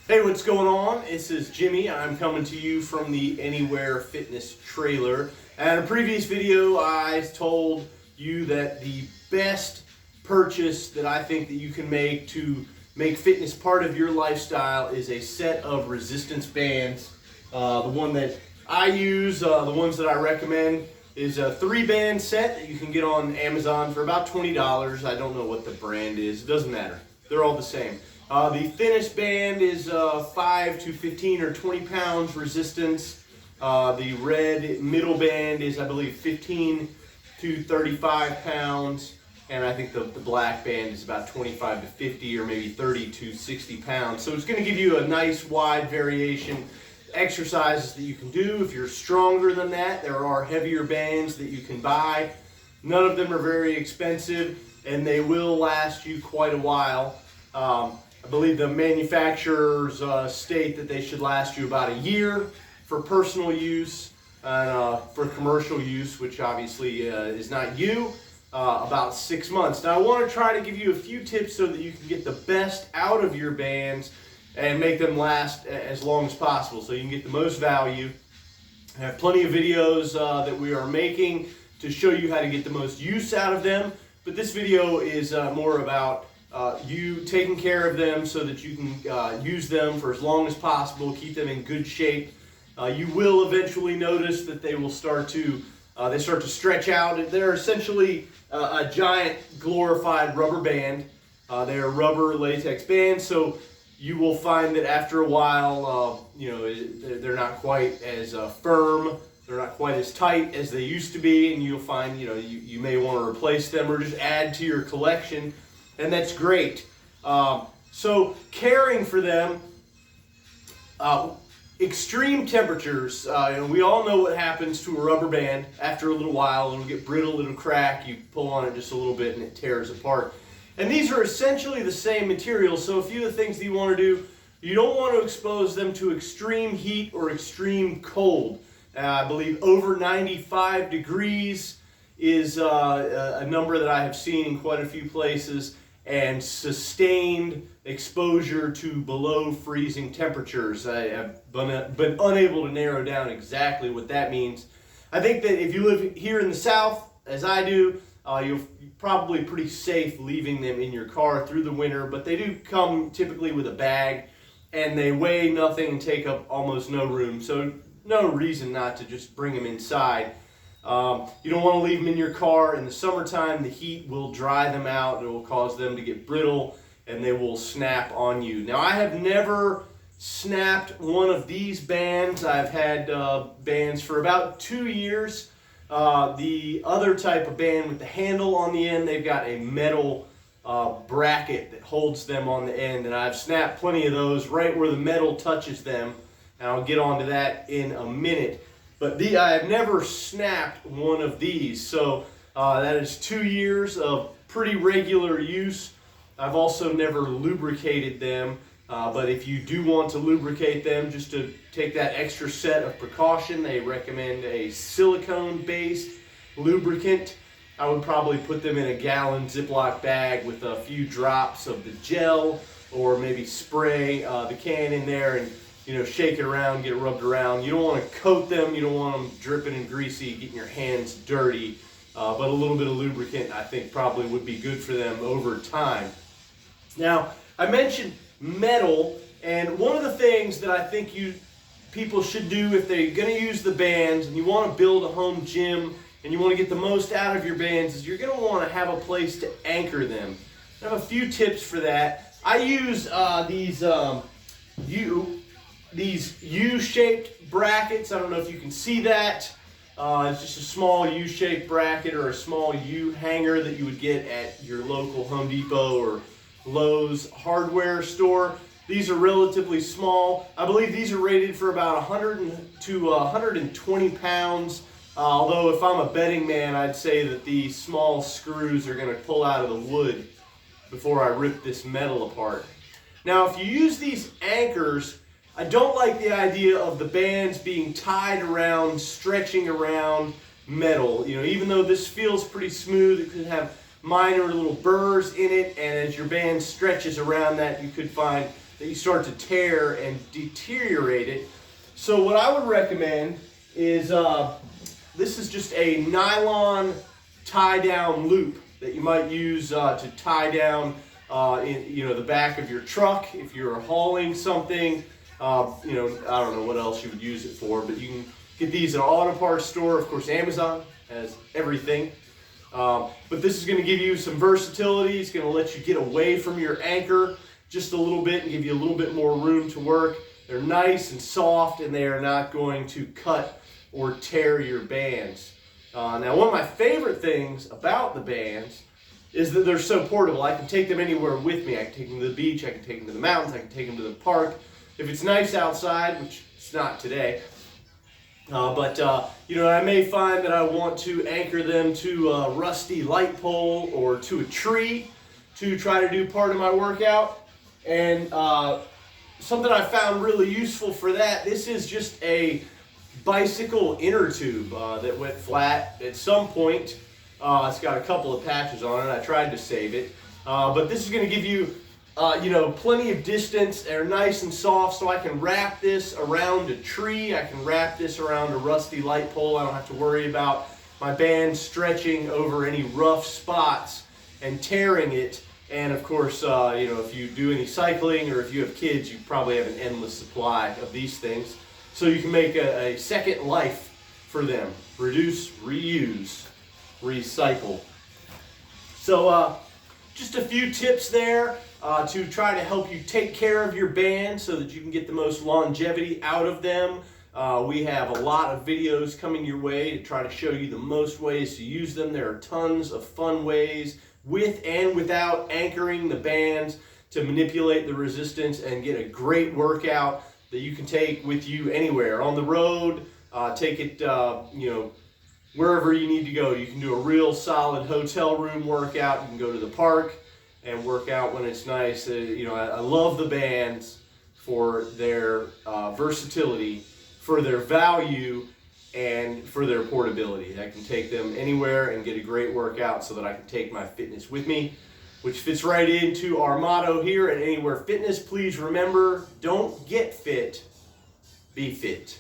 Hey, what's going on? This is Jimmy. I'm coming to you from the Anywhere Fitness trailer. And in a previous video, I told you that the best purchase that I think that you can make to make fitness part of your lifestyle is a set of resistance bands. The one that I use, the ones that I recommend, is a 3-band set that you can get on Amazon for about $20. I don't know what the brand is. It doesn't matter. They're all the same. The thinnest band is 5 to 15 or 20 pounds resistance. The red middle band is, I believe, 15 to 35 pounds. And I think the black band is about 25 to 50 or maybe 30 to 60 pounds. So it's going to give you a nice wide variation exercises that you can do. If you're stronger than that, there are heavier bands that you can buy. None of them are very expensive and they will last you quite a while. I believe the manufacturers state that they should last you about a year for personal use and for commercial use, which obviously is not you, about 6 months. Now I want to try to give you a few tips so that you can get the best out of your bands and make them last as long as possible so you can get the most value. I have plenty of videos that we are making to show you how to get the most use out of them, but this video is more about you taking care of them so that you can use them for as long as possible, keep them in good shape. You will eventually notice that they will start to stretch out. They're essentially a giant glorified rubber band. They're rubber latex bands, so you will find that after a while, they're not quite as firm. They're not quite as tight as they used to be, and you'll find, you may want to replace them or just add to your collection. And that's great. So caring for them, extreme temperatures, we all know what happens to a rubber band. After a little while, it'll get brittle, it'll crack, you pull on it just a little bit and it tears apart. And these are essentially the same material, so a few of the things that you want to do, you don't want to expose them to extreme heat or extreme cold. I believe over 95 degrees is a number that I have seen in quite a few places, and sustained exposure to below freezing temperatures. I have been unable to narrow down exactly what that means. I think that if you live here in the South, as I do, you're probably pretty safe leaving them in your car through the winter, but they do come typically with a bag, and they weigh nothing and take up almost no room, so no reason not to just bring them inside. You don't want to leave them in your car. In the summertime, the heat will dry them out. It will cause them to get brittle and they will snap on you. Now, I have never snapped one of these bands. I've had bands for about 2 years. The other type of band with the handle on the end, they've got a metal bracket that holds them on the end, and I've snapped plenty of those right where the metal touches them, and I'll get onto that in a minute. But I have never snapped one of these, so that is 2 years of pretty regular use. I've also never lubricated them, but if you do want to lubricate them, just to take that extra set of precaution, they recommend a silicone-based lubricant. I would probably put them in a gallon Ziploc bag with a few drops of the gel, or maybe spray the can in there and shake it around, get it rubbed around. You don't want to coat them. You don't want them dripping and greasy, getting your hands dirty. But a little bit of lubricant, I think, probably would be good for them over time. Now, I mentioned metal, and one of the things that I think people should do if they're going to use the bands and you want to build a home gym and you want to get the most out of your bands is you're going to want to have a place to anchor them. I have a few tips for that. I use these U-shaped brackets. I don't know if you can see that. It's just a small U-shaped bracket or a small U hanger that you would get at your local Home Depot or Lowe's hardware store. These are relatively small. I believe these are rated for about 100 to 120 pounds. Although if I'm a betting man, I'd say that the small screws are going to pull out of the wood before I rip this metal apart. Now, if you use these anchors, I don't like the idea of the bands being tied around, stretching around metal. Even though this feels pretty smooth, it could have minor little burrs in it, and as your band stretches around that, you could find that you start to tear and deteriorate it. So what I would recommend is this is just a nylon tie-down loop that you might use to tie down the back of your truck if you're hauling something. I don't know what else you would use it for, but you can get these at an auto parts store. Of course, Amazon has everything. But this is going to give you some versatility. It's going to let you get away from your anchor just a little bit and give you a little bit more room to work. They're nice and soft, and they are not going to cut or tear your bands. Now, one of my favorite things about the bands is that they're so portable. I can take them anywhere with me. I can take them to the beach, I can take them to the mountains, I can take them to the park. If it's nice outside, which it's not today, I may find that I want to anchor them to a rusty light pole or to a tree to try to do part of my workout. And something I found really useful for that, this is just a bicycle inner tube that went flat at some point. It's got a couple of patches on it. I tried to save it. But this is going to give you plenty of distance. They're nice and soft, so I can wrap this around a tree. I can wrap this around a rusty light pole. I don't have to worry about my band stretching over any rough spots and tearing it. And of course, if you do any cycling or if you have kids, you probably have an endless supply of these things. So you can make a second life for them. Reduce, reuse, recycle. So just a few tips there to try to help you take care of your band so that you can get the most longevity out of them. We have a lot of videos coming your way to try to show you the most ways to use them. There are tons of fun ways with and without anchoring the bands to manipulate the resistance and get a great workout that you can take with you anywhere. On the road, take it wherever you need to go. You can do a real solid hotel room workout. You can go to the park and work out when it's nice. I love the bands for their versatility, for their value, and for their portability. I can take them anywhere and get a great workout so that I can take my fitness with me, which fits right into our motto here at Anywhere Fitness. Please remember, don't get fit, be fit.